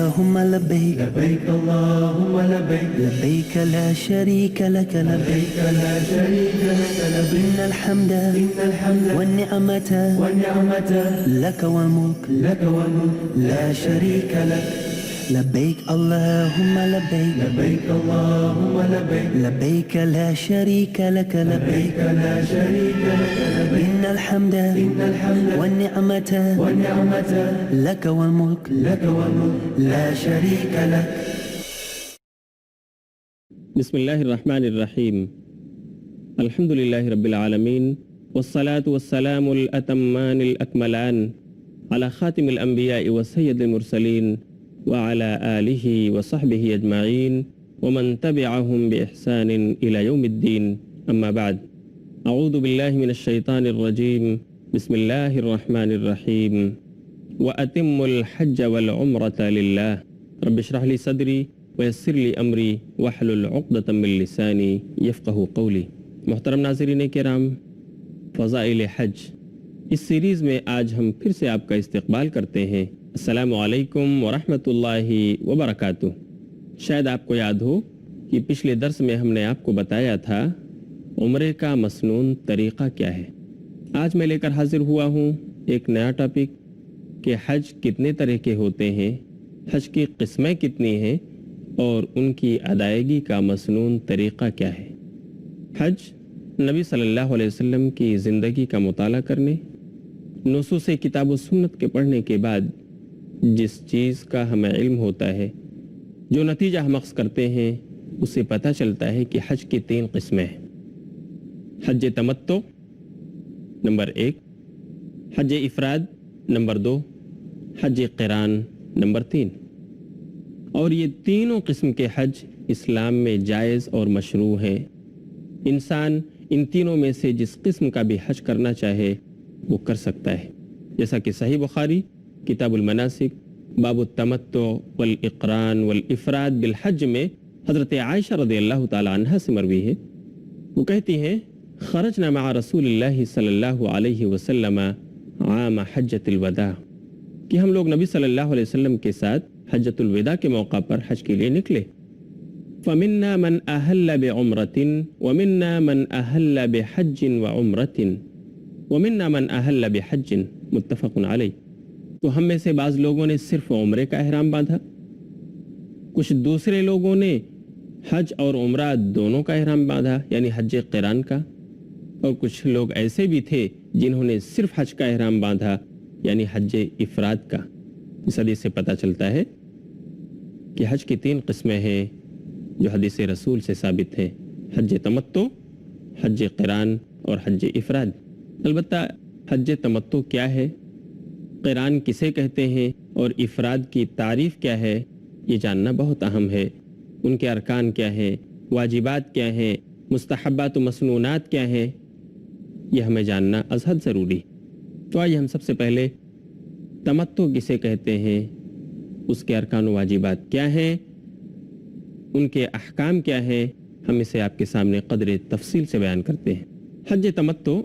اللهم لبيك لبيك اللهم لبيك لبيك لا شريك لك لبيك لا شريك لك لبيك إن الحمد والنعمة والنعمة لك والملك لك والملك لا شريك لك لبيك اللهم لبيك لبيك اللهم لبيك لبيك لا شريك لك لبيك لا شريك لك لبيك إن الحمد والنعمة والنعمة لك والملك لك والملك لا شريك لك. بسم الله الرحمن الرحيم. الحمد لله رب العالمين والصلاة والسلام الأتمان الأكملان على خاتم الأنبياء وسيد المرسلين وعلى آله وصحبه أجمعين ومن تبعهم بإحسان إلى يوم الدين. أما بعد، أعوذ بالله من الشيطان الرجيم. بسم الله الرحمن الرحيم. وأتم الحج والعمرة لله رب اشرح لي صدري ويسر لي أمري واحلل عقدة من لساني يفقه قولي. محترم ناظرین کرام، فضائل حج اس سیریز میں آج ہم پھر سے آپ کا استقبال کرتے ہیں. السلام علیکم ورحمۃ اللہ وبرکاتہ. شاید آپ کو یاد ہو کہ پچھلے درس میں ہم نے آپ کو بتایا تھا عمرے کا مسنون طریقہ کیا ہے. آج میں لے کر حاضر ہوا ہوں ایک نیا ٹاپک کہ حج کتنے طرح کے ہوتے ہیں، حج کی قسمیں کتنی ہیں اور ان کی ادائیگی کا مسنون طریقہ کیا ہے. حج نبی صلی اللہ علیہ وسلم کی زندگی کا مطالعہ کرنے، نصوص کتاب و سنت کے پڑھنے کے بعد جس چیز کا ہمیں علم ہوتا ہے، جو نتیجہ ہم اخذ کرتے ہیں، اس سے پتہ چلتا ہے کہ حج کی 3 قسمیں ہیں. حج تمتع نمبر 1، حج افراد نمبر 2، حج قران نمبر 3. اور یہ تینوں قسم کے حج اسلام میں جائز اور مشروع ہیں. انسان ان تینوں میں سے جس قسم کا بھی حج کرنا چاہے وہ کر سکتا ہے. جیسا کہ صحیح بخاری کتاب المناسک باب التمتع والاقران والافراد بالحج میں حضرت عائشہ رضی اللہ تعالی عنہ سے مروی ہے. وہ کہتی ہیں خرجنا مع رسول اللہ صلی اللہ علیہ وسلم عام حجۃ الوداع، کہ ہم لوگ نبی صلی اللہ علیہ وسلم کے ساتھ حجۃ الوداع کے موقع پر حج کے لیے نکلے. فمنا من اہل بعمرۃ ومنا من اہل بحج وعمرۃ ومنا من اہل بحج، متفق علیہ. تو ہم میں سے بعض لوگوں نے صرف عمرے کا احرام باندھا، کچھ دوسرے لوگوں نے حج اور عمرہ دونوں کا احرام باندھا یعنی حج قران کا، اور کچھ لوگ ایسے بھی تھے جنہوں نے صرف حج کا احرام باندھا یعنی حج افراد کا. اس حدیث سے پتہ چلتا ہے کہ حج کی 3 قسمیں ہیں جو حدیث رسول سے ثابت ہیں: حج تمتع، حج قران اور حج افراد. البتہ حج تمتع کیا ہے، قران کسے کہتے ہیں اور افراد کی تعریف کیا ہے، یہ جاننا بہت اہم ہے. ان کے ارکان کیا ہیں، واجبات کیا ہیں، مستحبات و مسنونات کیا ہیں، یہ ہمیں جاننا از حد ضروری. تو آئیے ہم سب سے پہلے تمتع کسے کہتے ہیں، اس کے ارکان و واجبات کیا ہیں، ان کے احکام کیا ہیں، ہم اسے آپ کے سامنے قدر تفصیل سے بیان کرتے ہیں. حج تمتع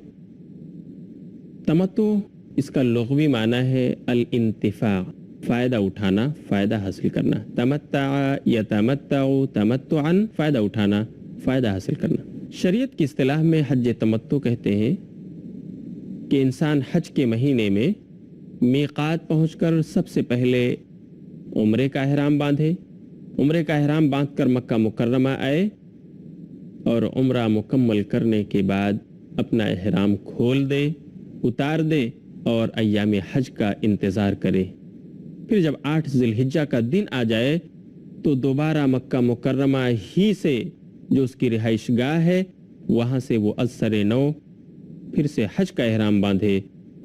اس کا لغوی معنی ہے الانتفاع، فائدہ اٹھانا، فائدہ حاصل کرنا. تمتع یتمتع تمتعا، فائدہ اٹھانا، فائدہ حاصل کرنا. شریعت کی اصطلاح میں حج تمتع کہتے ہیں کہ انسان حج کے مہینے میں میقات پہنچ کر سب سے پہلے عمرے کا احرام باندھے، عمرے کا احرام باندھ کر مکہ مکرمہ آئے اور عمرہ مکمل کرنے کے بعد اپنا احرام کھول دے، اتار دے اور ایام حج کا انتظار کرے. پھر جب 8 ذی الحجہ کا دن آ جائے تو دوبارہ مکہ مکرمہ ہی سے جو اس کی رہائش گاہ ہے وہاں سے وہ از سر نو پھر سے حج کا احرام باندھے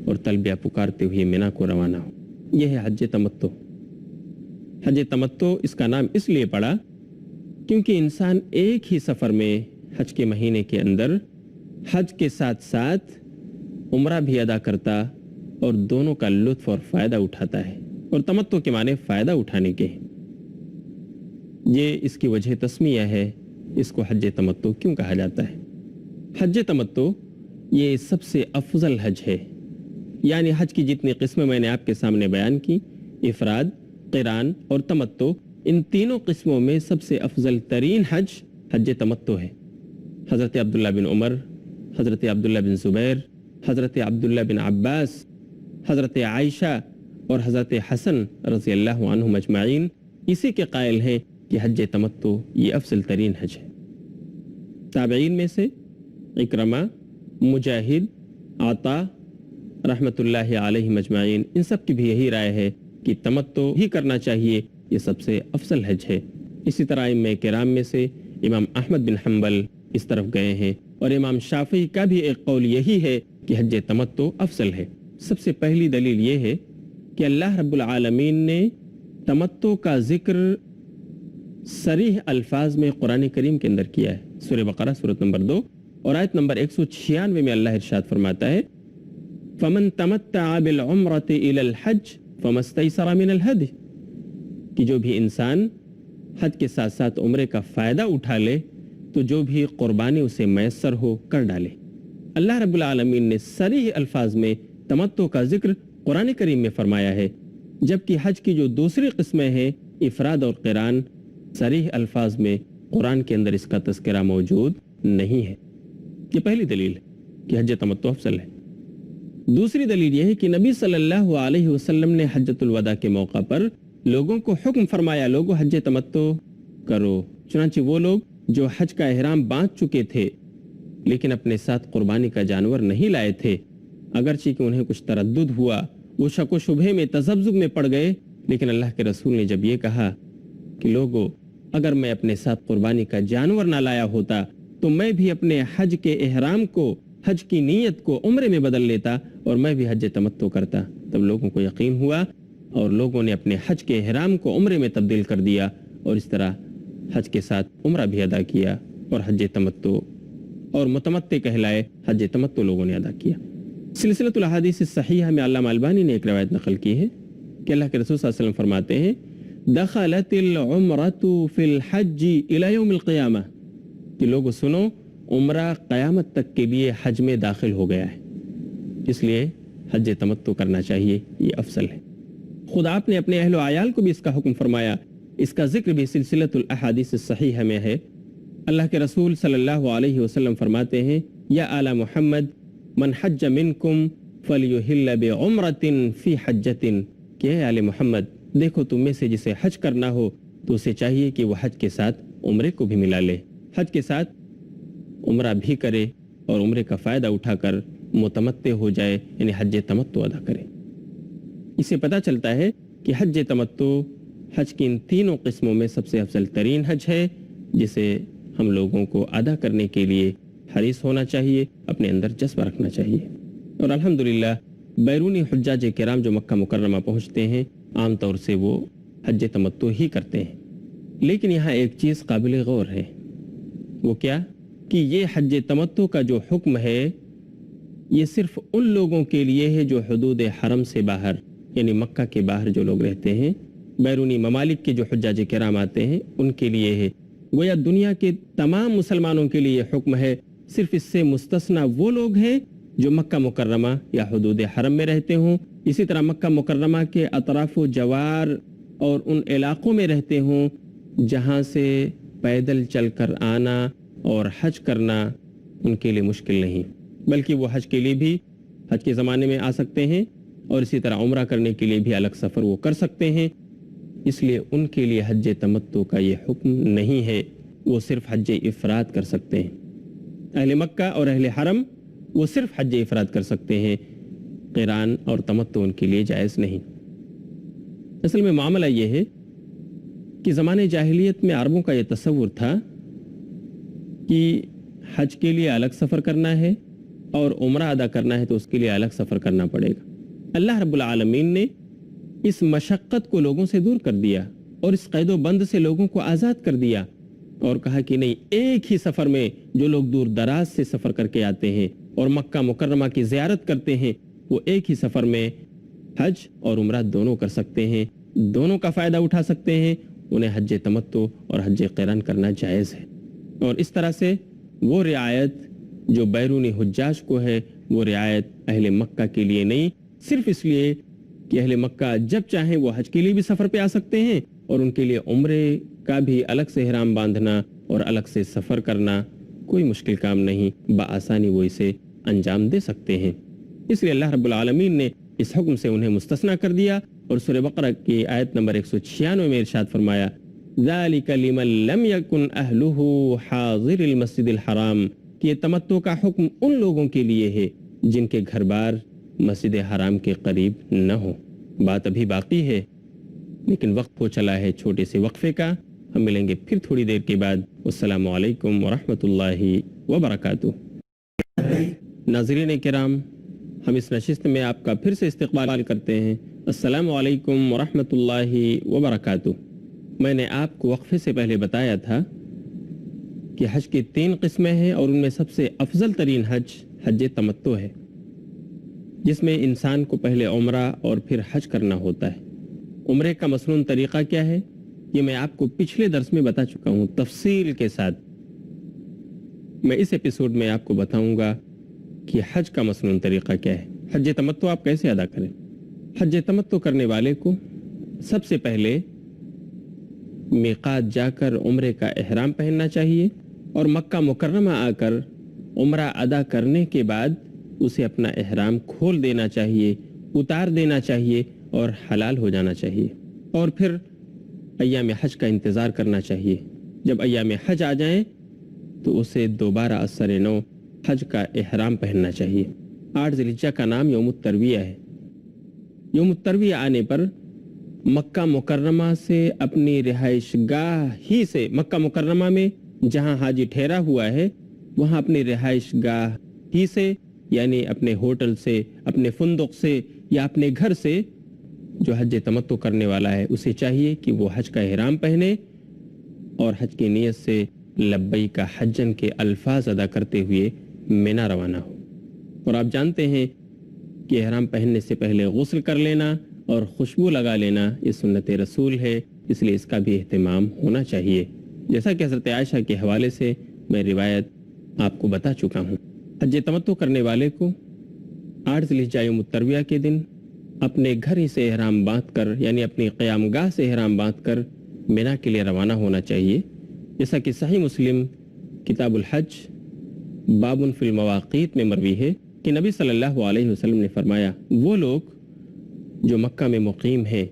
اور تلبیہ پکارتے ہوئے مینا کو روانہ ہو. یہ ہے حج تمتع. حج تمتع اس کا نام اس لیے پڑا کیونکہ انسان ایک ہی سفر میں حج کے مہینے کے اندر حج کے ساتھ ساتھ عمرہ بھی ادا کرتا اور دونوں کا لطف اور فائدہ اٹھاتا ہے. اور تمتع کے معنی فائدہ اٹھانے کے ہیں. یہ اس کی وجہ تسمیہ ہے، اس کو حج تمتع کیوں کہا جاتا ہے. حج تمتع یہ سب سے افضل حج ہے، یعنی حج کی جتنی قسمیں میں نے آپ کے سامنے بیان کی، افراد، قران اور تمتع، ان تینوں قسموں میں سب سے افضل ترین حج حج تمتع ہے۔ حضرت عبداللہ بن عمر، حضرت عبداللہ بن زبیر، حضرت عبداللہ بن عباس، حضرت عائشہ اور حضرت حسن رضی اللہ عنہم اجمعین اسی کے قائل ہیں کہ حج تمتع یہ افضل ترین حج ہے۔ تابعین میں سے اکرمہ، مجاہد، عطا رحمۃ اللہ علیہ مجمعین، ان سب کی بھی یہی رائے ہے کہ تمتع ہی کرنا چاہیے، یہ سب سے افضل حج ہے۔ اسی طرح ائمہ کرام میں سے امام احمد بن حنبل اس طرف گئے ہیں، اور امام شافعی کا بھی ایک قول یہی ہے کہ حج تمتع افضل ہے۔ سب سے پہلی دلیل یہ ہے کہ اللہ رب العالمین نے تمتع کا ذکر صریح الفاظ میں قرآن کریم کے اندر کیا ہے۔ سورہ بقرہ سورۃ نمبر 2 اور آیت نمبر 196 میں اللہ ارشاد فرماتا ہے فَمَن تَمَتَّعَ بِالْعُمْرَةِ إِلَى الْحَجِّ فَمَا اسْتَيْسَرَ مِنَ الْهَدْيِ، کہ جو بھی انسان حج کے ساتھ ساتھ عمرے کا فائدہ اٹھا لے تو جو بھی قربانی اسے میسر ہو کر ڈالے۔ اللہ رب العالمین نے صریح الفاظ میں تمتع کا ذکر قرآن کریم میں فرمایا ہے، جبکہ حج کی جو دوسری قسمیں ہیں افراد اور قران، صریح الفاظ میں قرآن کے اندر اس کا تذکرہ موجود نہیں ہے۔ یہ پہلی دلیل ہے کہ حج تمتع افضل ہے۔ دوسری دلیل یہ ہے کہ نبی صلی اللہ علیہ وسلم نے حجۃ الوداع کے موقع پر لوگوں کو حکم فرمایا، لوگوں حج تمتع کرو۔ چنانچہ وہ لوگ جو حج کا احرام باندھ چکے تھے لیکن اپنے ساتھ قربانی کا جانور نہیں لائے تھے، اگرچہ کہ انہیں کچھ تردد ہوا، وہ شک و شبہے میں تذبذب میں پڑ گئے، لیکن اللہ کے رسول نے جب یہ کہا کہ لوگو اگر میں اپنے ساتھ قربانی کا جانور نہ لایا ہوتا تو میں بھی اپنے حج کے احرام کو، حج کی نیت کو عمرے میں بدل لیتا اور میں بھی حج تمتع کرتا۔ تب لوگوں کو یقین ہوا اور لوگوں نے اپنے حج کے احرام کو عمرے میں تبدیل کر دیا، اور اس طرح حج کے ساتھ عمرہ بھی ادا کیا، اور حج تمتع اور متمتع کہلائے حج تمتع لوگوں نے ادا کیا۔ سلسلۃ الاحادیث الصحیحہ میں علامہ البانی نے ایک روایت نقل کی ہے کہ اللہ کے رسول صلی اللہ علیہ وسلم فرماتے ہیں دخلت العمرۃ فی الحج الی یوم القیامہ، کہ لوگوں سنو، عمرہ قیامت تک کے لیے حج میں داخل ہو گیا ہے، اس لیے حج تمتع کرنا چاہیے، یہ افضل ہے۔ خود آپ نے اپنے اہل و عیال کو بھی اس کا حکم فرمایا، اس کا ذکر بھی سلسلۃ الاحادیث الصحیحہ میں ہے۔ اللہ کے رسول صلی اللہ علیہ وسلم فرماتے ہیں یا آل محمد من حج منکم فلیحل بعمرۃ فی حجۃ، کہ اے آل محمد دیکھو تم میں سے جسے حج کرنا ہو تو اسے چاہیے کہ وہ حج کے ساتھ عمرے کو بھی ملا لے، حج کے ساتھ عمرہ بھی کرے اور عمرے کا فائدہ اٹھا کر متمتع ہو جائے، یعنی حج تمتع ادا کرے۔ اسے پتہ چلتا ہے کہ حج تمتع حج کی ان تینوں قسموں میں سب سے افضل ترین حج ہے، جسے ہم لوگوں کو ادا کرنے کے لیے حریص ہونا چاہیے، اپنے اندر جذبہ رکھنا چاہیے۔ اور الحمدللہ بیرونی حجاج کرام جو مکہ مکرمہ پہنچتے ہیں عام طور سے وہ حج تمتع ہی کرتے ہیں، لیکن یہاں ایک چیز قابل غور ہے، وہ کیا کہ یہ حج تمتع کا جو حکم ہے یہ صرف ان لوگوں کے لیے ہے جو حدود حرم سے باہر، یعنی مکہ کے باہر جو لوگ رہتے ہیں، بیرونی ممالک کے جو حجاج کرام آتے ہیں ان کے لیے ہے۔ گویا دنیا کے تمام مسلمانوں کے لیے یہ حکم ہے، صرف اس سے مستثنی وہ لوگ ہیں جو مکہ مکرمہ یا حدود حرم میں رہتے ہوں، اسی طرح مکہ مکرمہ کے اطراف و جوار اور ان علاقوں میں رہتے ہوں جہاں سے پیدل چل کر آنا اور حج کرنا ان کے لیے مشکل نہیں، بلکہ وہ حج کے لیے بھی حج کے زمانے میں آ سکتے ہیں، اور اسی طرح عمرہ کرنے کے لیے بھی الگ سفر وہ کر سکتے ہیں۔ اس لیے ان کے لیے حج تمتع کا یہ حکم نہیں ہے، وہ صرف حج افراد کر سکتے ہیں۔ اہل مکہ اور اہل حرم وہ صرف حج افراد کر سکتے ہیں، قران اور تمتع ان کے لیے جائز نہیں۔ اصل میں معاملہ یہ ہے کہ زمانے جاہلیت میں عربوں کا یہ تصور تھا کہ حج کے لیے الگ سفر کرنا ہے اور عمرہ ادا کرنا ہے تو اس کے لیے الگ سفر کرنا پڑے گا۔ اللہ رب العالمین نے اس مشقت کو لوگوں سے دور کر دیا اور اس قید و بند سے لوگوں کو آزاد کر دیا، اور کہا کہ نہیں، ایک ہی سفر میں جو لوگ دور دراز سے سفر کر کے آتے ہیں اور مکہ مکرمہ کی زیارت کرتے ہیں وہ ایک ہی سفر میں حج اور عمرہ دونوں کر سکتے ہیں، دونوں کا فائدہ اٹھا سکتے ہیں، انہیں حج تمتع اور حج قران کرنا جائز ہے۔ اور اس طرح سے وہ رعایت جو بیرونی حجاج کو ہے وہ رعایت اہل مکہ کے لیے نہیں، صرف اس لیے کہ اہل مکہ جب چاہیں وہ حج کے لیے بھی سفر پہ آ سکتے ہیں اور ان کے لیے عمرے کا بھی الگ سے احرام باندھنا اور الگ سے سفر کرنا کوئی مشکل کام نہیں، بآسانی وہ اسے انجام دے سکتے ہیں۔ اس لیے اللہ رب العالمین نے اس حکم سے انہیں مستثنا کر دیا اور سورہ بقرہ کی آیت نمبر 196 میں ارشاد فرمایا ذَلِكَ لِمَن لَمْ يَكُنْ أَهْلُهُ حَاضِرِ الْمَسْجِدِ الْحَرَامِ کہ یہ تمتع کا حکم ان لوگوں کے لیے ہے جن کے گھر بار مسجد حرام کے قریب نہ ہو۔ بات ابھی باقی ہے لیکن وقت ہو چلا ہے چھوٹے سے وقفے کا۔ ہم ملیں گے پھر تھوڑی دیر کے بعد۔ السلام علیکم ورحمۃ اللہ وبرکاتہ۔ ناظرین کرام، ہم اس نشست میں آپ کا پھر سے استقبال کرتے ہیں۔ السلام علیکم ورحمۃ اللہ وبرکاتہ۔ میں نے آپ کو وقفے سے پہلے بتایا تھا کہ حج کی 3 قسمیں ہیں اور ان میں سب سے افضل ترین حج حج تمتع ہے، جس میں انسان کو پہلے عمرہ اور پھر حج کرنا ہوتا ہے۔ عمرے کا مسنون طریقہ کیا ہے یہ میں آپ کو پچھلے درس میں بتا چکا ہوں تفصیل کے ساتھ۔ میں اس ایپیسوڈ میں آپ کو بتاؤں گا کہ حج کا مسنون طریقہ کیا ہے، حج تمتع آپ کیسے ادا کریں۔ حج تمتع کرنے والے کو سب سے پہلے میقات جا کر عمرے کا احرام پہننا چاہیے اور مکہ مکرمہ آ کر عمرہ ادا کرنے کے بعد اسے اپنا احرام کھول دینا چاہیے، اتار دینا چاہیے اور حلال ہو جانا چاہیے، اور پھر ایام حج کا انتظار کرنا چاہیے۔ جب ایام حج آ جائیں تو اسے دوبارہ اثر نو حج کا احرام پہننا چاہیے۔ 8 ذی الحجہ کا نام یوم الترویہ ہے۔ یوم الترویہ آنے پر مکہ مکرمہ سے اپنی رہائش گاہ ہی سے، مکہ مکرمہ میں جہاں حاجی ٹھہرا ہوا ہے وہاں اپنی رہائش گاہ ہی سے، یعنی اپنے ہوٹل سے، اپنے فندق سے یا اپنے گھر سے، جو حج تمتع کرنے والا ہے اسے چاہیے کہ وہ حج کا احرام پہنے اور حج کی نیت سے لبیک حجن کے الفاظ ادا کرتے ہوئے مینا روانہ ہو۔ اور آپ جانتے ہیں کہ احرام پہننے سے پہلے غسل کر لینا اور خوشبو لگا لینا یہ سنت رسول ہے، اس لیے اس کا بھی اہتمام ہونا چاہیے، جیسا کہ حضرت عائشہ کے حوالے سے میں روایت آپ کو بتا چکا ہوں۔ حج تمتع کرنے والے کو 8 ذی الحجہ یوم الترویہ کے دن اپنے گھر ہی سے احرام باندھ کر، یعنی اپنی قیام گاہ سے احرام باندھ کر مینا کے لیے روانہ ہونا چاہیے، جیسا کہ صحیح مسلم کتاب الحج باب فی المواقیت میں مروی ہے کہ نبی صلی اللہ علیہ وسلم نے فرمایا وہ لوگ جو مکہ میں مقیم ہیں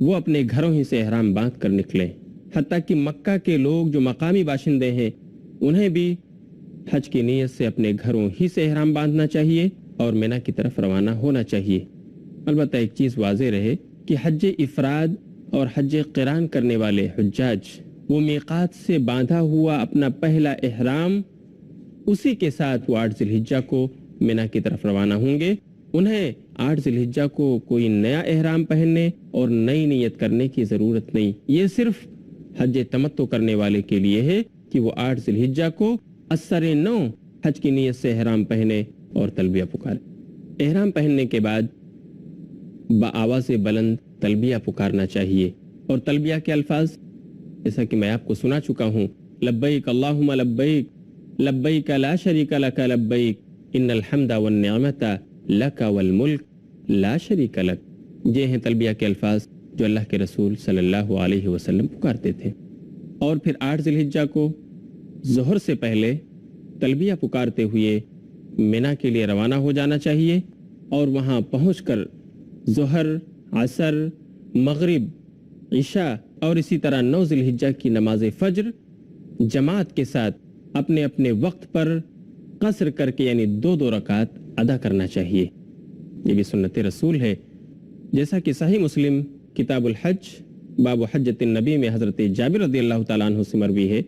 وہ اپنے گھروں ہی سے احرام باندھ کر نکلیں، حتیٰ کہ مکہ کے لوگ جو مقامی باشندے ہیں انہیں بھی حج کی نیت سے اپنے گھروں ہی سے احرام باندھنا چاہیے اور مینا کی طرف روانہ ہونا چاہیے۔ البتہ ایک چیز واضح رہے کہ حج افراد اور حج قران کرنے والے حجاج وہ میقات سے باندھا ہوا اپنا پہلا احرام اسی کے ساتھ وہ 8 ذی الحجہ کو مینا کی طرف روانہ ہوں گے۔ انہیں 8 ذی الحجہ کو کوئی نیا احرام پہننے اور نئی نیت کرنے کی ضرورت نہیں، یہ صرف حج تمتع کرنے والے کے لیے ہے کہ وہ 8 ذی الحجہ کو اثر نو حج کی نیت سے احرام پہنے اور تلبیہ پکارے۔ احرام پہننے کے بعد بآواز بلند تلبیہ پکارنا چاہیے، اور تلبیہ کے الفاظ جیسا کہ میں آپ کو سنا چکا ہوں، لبیک اللہم لبیک لبیک لا شریک لک لبیک ان الحمد والنعمت لک والملک لا شریک لک۔ یہ ہیں تلبیہ کے الفاظ جو اللہ کے رسول صلی اللہ علیہ وسلم پکارتے تھے۔ اور پھر 8 ذی الحجہ کو ظہر سے پہلے تلبیہ پکارتے ہوئے مینا کے لیے روانہ ہو جانا چاہیے، اور وہاں پہنچ کر ظہر، عصر، مغرب، عشاء اور اسی طرح 9 ذی الحجہ کی نماز فجر جماعت کے ساتھ اپنے اپنے وقت پر قصر کر کے، یعنی 2 رکعت ادا کرنا چاہیے۔ یہ بھی سنت رسول ہے، جیسا کہ صحیح مسلم کتاب الحج باب حجۃ النبی میں حضرت جابر رضی اللہ تعالیٰ عنہ سے مروی ہے۔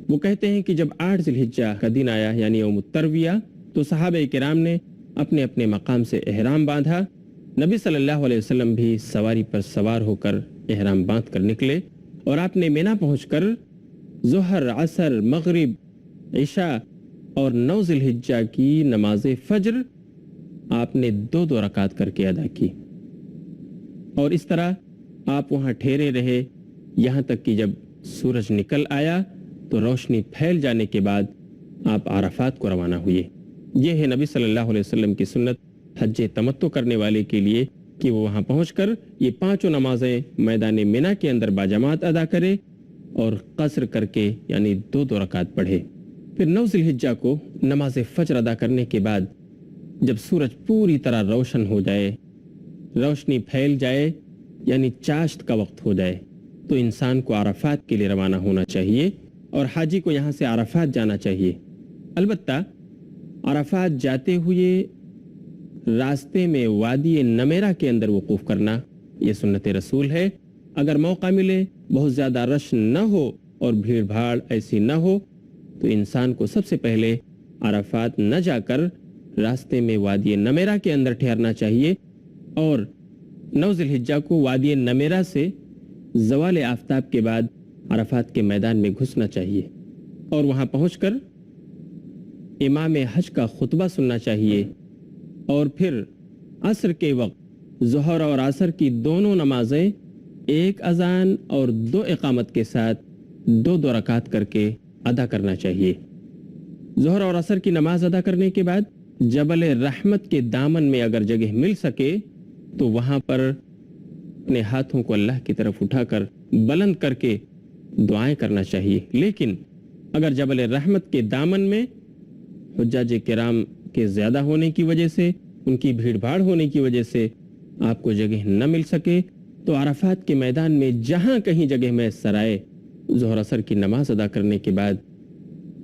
وہ کہتے ہیں کہ جب 8 ذی الحجہ کا دن آیا یعنی یوم الترویہ، تو صحابہ کرام نے اپنے اپنے مقام سے احرام باندھا۔ نبی صلی اللہ علیہ وسلم بھی سواری پر سوار ہو کر احرام باندھ کر نکلے، اور آپ نے مینا پہنچ کر ظہر، عصر، مغرب، عشاء اور 9 ذی الحجہ کی نماز فجر آپ نے 2 رکعت کر کے ادا کی، اور اس طرح آپ وہاں ٹھہرے رہے یہاں تک کہ جب سورج نکل آیا تو روشنی پھیل جانے کے بعد آپ عرفات کو روانہ ہوئے۔ یہ ہے نبی صلی اللہ علیہ وسلم کی سنت حج تمتع کرنے والے کے لیے کہ وہ وہاں پہنچ کر یہ 5 نمازیں میدان منا کے اندر باجماعت ادا کرے اور قصر کر کے یعنی 2 رکعت پڑھے۔ پھر 9 ذی الحجہ کو نماز فجر ادا کرنے کے بعد جب سورج پوری طرح روشن ہو جائے، روشنی پھیل جائے یعنی چاشت کا وقت ہو جائے، تو انسان کو عرفات کے لیے روانہ ہونا چاہیے اور حاجی کو یہاں سے عرفات جانا چاہیے۔ البتہ عرفات جاتے ہوئے راستے میں وادی نمیرہ کے اندر وقوف کرنا یہ سنت رسول ہے۔ اگر موقع ملے، بہت زیادہ رش نہ ہو اور بھیڑ بھاڑ ایسی نہ ہو، تو انسان کو سب سے پہلے عرفات نہ جا کر راستے میں وادی نمیرہ کے اندر ٹھہرنا چاہیے اور 9 ذی الحجہ کو وادی نمیرہ سے زوال آفتاب کے بعد عرفات کے میدان میں گھسنا چاہیے اور وہاں پہنچ کر امام حج کا خطبہ سننا چاہیے اور پھر عصر کے وقت ظہر اور عصر کی دونوں نمازیں 1 اذان اور 2 اقامت کے ساتھ 2 رکعت کر کے ادا کرنا چاہیے۔ ظہر اور عصر کی نماز ادا کرنے کے بعد جبل رحمت کے دامن میں اگر جگہ مل سکے تو وہاں پر اپنے ہاتھوں کو اللہ کی طرف اٹھا کر بلند کر کے دعائیں کرنا چاہیے۔ لیکن اگر جبل رحمت کے دامن میں حجاج کرام کے زیادہ ہونے کی وجہ سے، ان کی بھیڑ بھاڑ ہونے کی وجہ سے آپ کو جگہ نہ مل سکے تو عرفات کے میدان میں جہاں کہیں جگہ میسر آئے، ظہر عصر کی نماز ادا کرنے کے بعد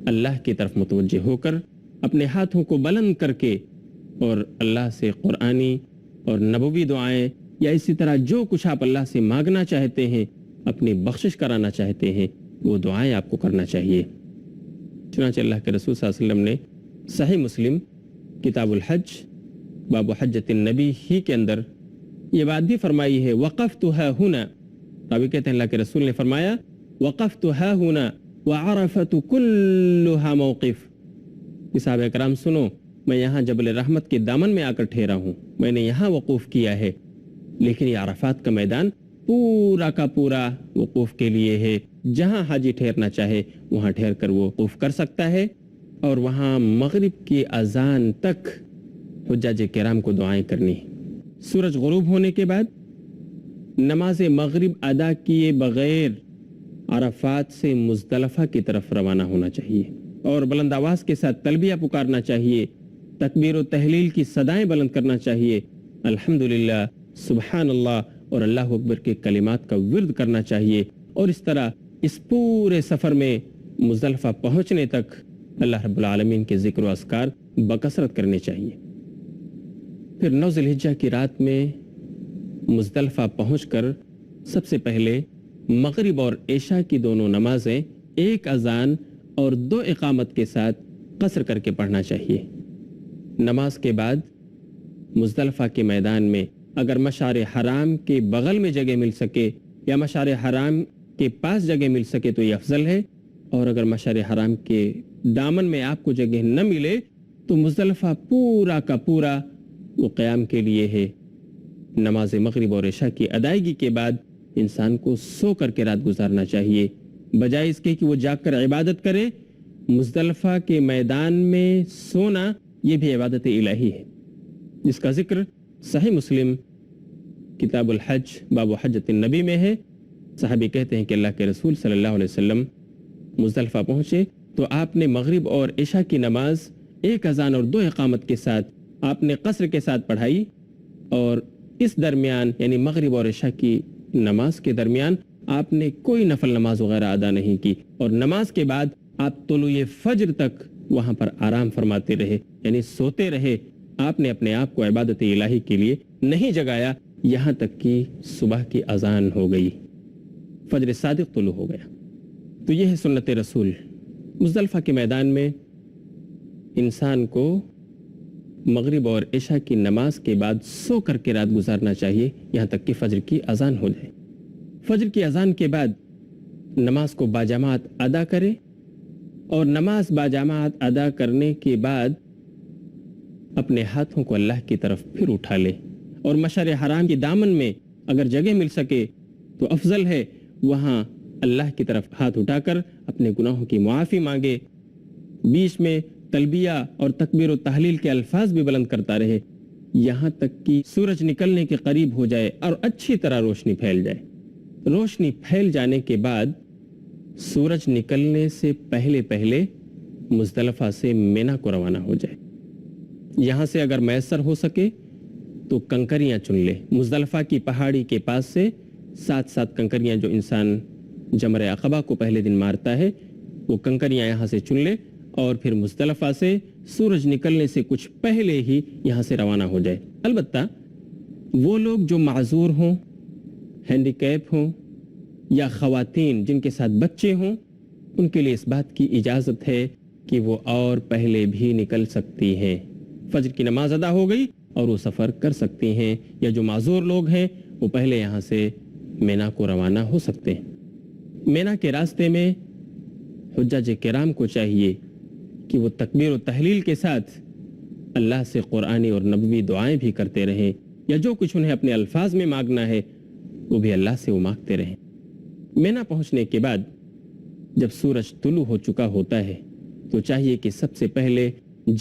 اللہ کی طرف متوجہ ہو کر اپنے ہاتھوں کو بلند کر کے اور اللہ سے قرآنی اور نبوی دعائیں یا اسی طرح جو کچھ آپ اللہ سے مانگنا چاہتے ہیں، اپنی بخشش کرانا چاہتے ہیں، وہ دعائیں آپ کو کرنا چاہیے۔ چنانچہ اللہ کے رسول صلی اللہ علیہ وسلم نے صحیح مسلم کتاب الحج باب حجۃ النبی ہی کے اندر یہ بات بھی فرمائی ہے، وقفت ہا ہنا، راوی کہتے ہیں اللہ کے رسول نے فرمایا وقفت ہا ہنا وعرفت کلھا موقف، کہ صحابہ کرام سنو، میں یہاں جبل رحمت کے دامن میں آ کر ٹھہرا ہوں، میں نے یہاں وقوف کیا ہے، لیکن یہ عرفات کا میدان پورا کا پورا وقوف کے لیے ہے، جہاں حاجی ٹھہرنا چاہے وہاں ٹھہر کر وہ وقوف کر سکتا ہے اور وہاں مغرب کی اذان تک حجاج کرام کو دعائیں کرنی۔ سورج غروب ہونے کے بعد نماز مغرب ادا کیے بغیر عرفات سے مزدلفہ کی طرف روانہ ہونا چاہیے اور بلند آواز کے ساتھ تلبیہ پکارنا چاہیے، تکبیر و تحلیل کی صدائیں بلند کرنا چاہیے، الحمدللہ، سبحان اللہ اور اللہ اکبر کے کلمات کا ورد کرنا چاہیے اور اس طرح اس پورے سفر میں مزدلفہ پہنچنے تک اللہ رب العالمین کے ذکر و اذکار بکثرت کرنے چاہیے۔ پھر 9 ذی الحجہ کی رات میں مزدلفہ پہنچ کر سب سے پہلے مغرب اور عشاء کی دونوں نمازیں 1 اذان اور 2 اقامت کے ساتھ قصر کر کے پڑھنا چاہیے۔ نماز کے بعد مزدلفہ کے میدان میں اگر مشعر حرام کے بغل میں جگہ مل سکے یا مشعر حرام کے پاس جگہ مل سکے تو یہ افضل ہے، اور اگر مشعر حرام کے دامن میں آپ کو جگہ نہ ملے تو مزدلفہ پورا کا پورا وہ قیام کے لیے ہے۔ نماز مغرب اور عشاء کی ادائیگی کے بعد انسان کو سو کر کے رات گزارنا چاہیے، بجائے اس کے کہ وہ جاگ کر عبادت کرے۔ مزدلفہ کے میدان میں سونا یہ بھی عبادت الہی ہے، جس کا ذکر صحیح مسلم کتاب الحج باب حجۃ النبی میں ہے۔ صحابی کہتے ہیں کہ اللہ کے رسول صلی اللہ علیہ وسلم مزدلفہ پہنچے تو آپ نے مغرب اور عشاء کی نماز 1 اذان اور 2 اقامت کے ساتھ آپ نے قصر کے ساتھ پڑھائی، اور اس درمیان یعنی مغرب اور عشاء کی نماز کے درمیان آپ نے کوئی نفل نماز وغیرہ ادا نہیں کی، اور نماز کے بعد آپ طلوع فجر تک وہاں پر آرام فرماتے رہے، یعنی سوتے رہے۔ آپ نے اپنے آپ کو عبادت الہی کے لیے نہیں جگایا یہاں تک کہ صبح کی اذان ہو گئی، فجر صادق طلوع ہو گیا۔ تو یہ ہے سنت رسول۔ مزدلفہ کے میدان میں انسان کو مغرب اور عشاء کی نماز کے بعد سو کر کے رات گزارنا چاہیے یہاں تک کہ فجر کی اذان ہو جائے۔ فجر کی اذان کے بعد نماز کو باجماعت ادا کرے، اور نماز باجماعت ادا کرنے کے بعد اپنے ہاتھوں کو اللہ کی طرف پھر اٹھا لے، اور مشعر حرام کی دامن میں اگر جگہ مل سکے تو افضل ہے وہاں اللہ کی طرف ہاتھ اٹھا کر اپنے گناہوں کی معافی مانگے، بیچ میں تلبیہ اور تکبیر و تحلیل کے الفاظ بھی بلند کرتا رہے، یہاں تک کہ سورج نکلنے کے قریب ہو جائے اور اچھی طرح روشنی پھیل جائے. روشنی پھیل جانے کے بعد سورج نکلنے سے پہلے پہلے مزدلفہ سے مینا کو روانہ ہو جائے. یہاں سے اگر میسر ہو سکے تو کنکریاں چن لے. مزدلفہ کی پہاڑی کے پاس سے 7 کنکریاں جو انسان جمرہ عقبہ کو پہلے دن مارتا ہے وہ کنکریاں یہاں سے چن لے اور پھر مزدلفہ سے سورج نکلنے سے کچھ پہلے ہی یہاں سے روانہ ہو جائے. البتہ وہ لوگ جو معذور ہوں، ہینڈی کیپ ہوں یا خواتین جن کے ساتھ بچے ہوں، ان کے لیے اس بات کی اجازت ہے کہ وہ اور پہلے بھی نکل سکتی ہیں. فجر کی نماز ادا ہو گئی اور وہ سفر کر سکتی ہیں، یا جو معذور لوگ ہیں وہ پہلے یہاں سے مینا کو روانہ ہو سکتے ہیں. مینا کے راستے میں حجاج کرام کو چاہیے کہ وہ تکبیر و تحلیل کے ساتھ اللہ سے قرآنی اور نبوی دعائیں بھی کرتے رہیں، یا جو کچھ انہیں اپنے الفاظ میں مانگنا ہے وہ بھی اللہ سے وہ مانگتے رہیں. مینا پہنچنے کے بعد جب سورج طلوع ہو چکا ہوتا ہے تو چاہیے کہ سب سے پہلے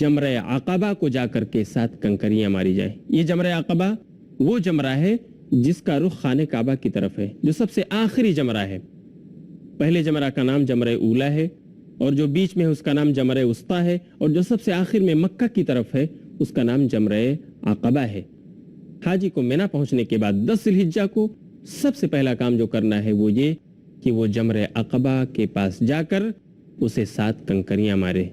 جمرہ عقبہ کو جا کر کے 7 کنکریاں ماری جائے. یہ جمرہ عقبہ وہ جمرہ ہے جس کا رخ خانہ کعبہ کی طرف ہے، جو سب سے آخری جمرہ ہے. پہلے جمرہ کا نام جمرہ اولا ہے، اور جو بیچ میں ہے اس کا نام جمرہ وسطیٰ ہے، اور جو سب سے آخر میں مکہ کی طرف ہے اس کا نام جمرہ عقبہ ہے. حاجی کو مینا پہنچنے کے بعد 10 ذی الحجہ کو سب سے پہلا کام جو کرنا ہے وہ یہ کہ وہ جمرہ عقبہ کے پاس جا کر اسے 7 کنکریاں مارے،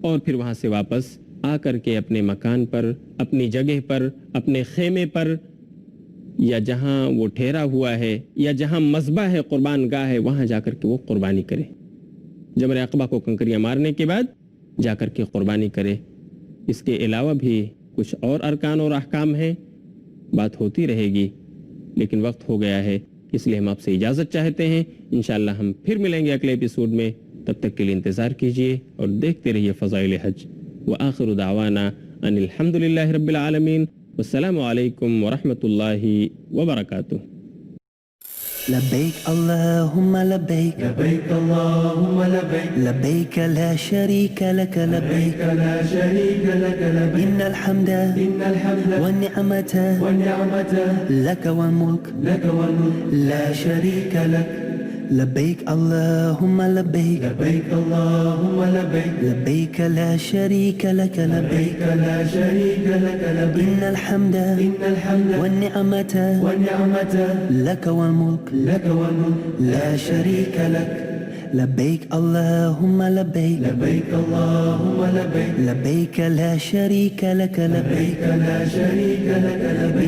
اور پھر وہاں سے واپس آ کر کے اپنے مکان پر، اپنی جگہ پر، اپنے خیمے پر، یا جہاں وہ ٹھہرا ہوا ہے یا جہاں مذبح ہے، قربان گاہ ہے، وہاں جا کر کے وہ قربانی کرے. جمرہ عقبہ کو کنکریاں مارنے کے بعد جا کر کے قربانی کرے. اس کے علاوہ بھی کچھ اور ارکان اور احکام ہیں، بات ہوتی رہے گی، لیکن وقت ہو گیا ہے، اس لیے ہم آپ سے اجازت چاہتے ہیں. انشاءاللہ ہم پھر ملیں گے اگلے ایپیسوڈ میں. تب تک کے لیے انتظار کیجئے اور دیکھتے رہیے فضائل حج. وآخر دعوانا ان الحمدللہ رب العالمین. والسلام علیکم ورحمۃ اللہ وبرکاتہ. لبيك اللهم لبيك لبيك اللهم لبيك لبيك لا شريك لك لبيك لا شريك لك لبيك إن الحمد الحمد والنعمة والنعمة لك والملك لك والملك لا شريك لك لبيك اللهم لبيك لبيك اللهم لبيك لبيك لا شريك لك لبيك لا شريك لك لبيك إن الحمد الحمد والنعمة والنعمة لك والملك لك والملك لا شريك لك لبيك اللهم لبيك لبيك اللهم لبيك لبيك لا شريك لك لبيك لا شريك لك لبيك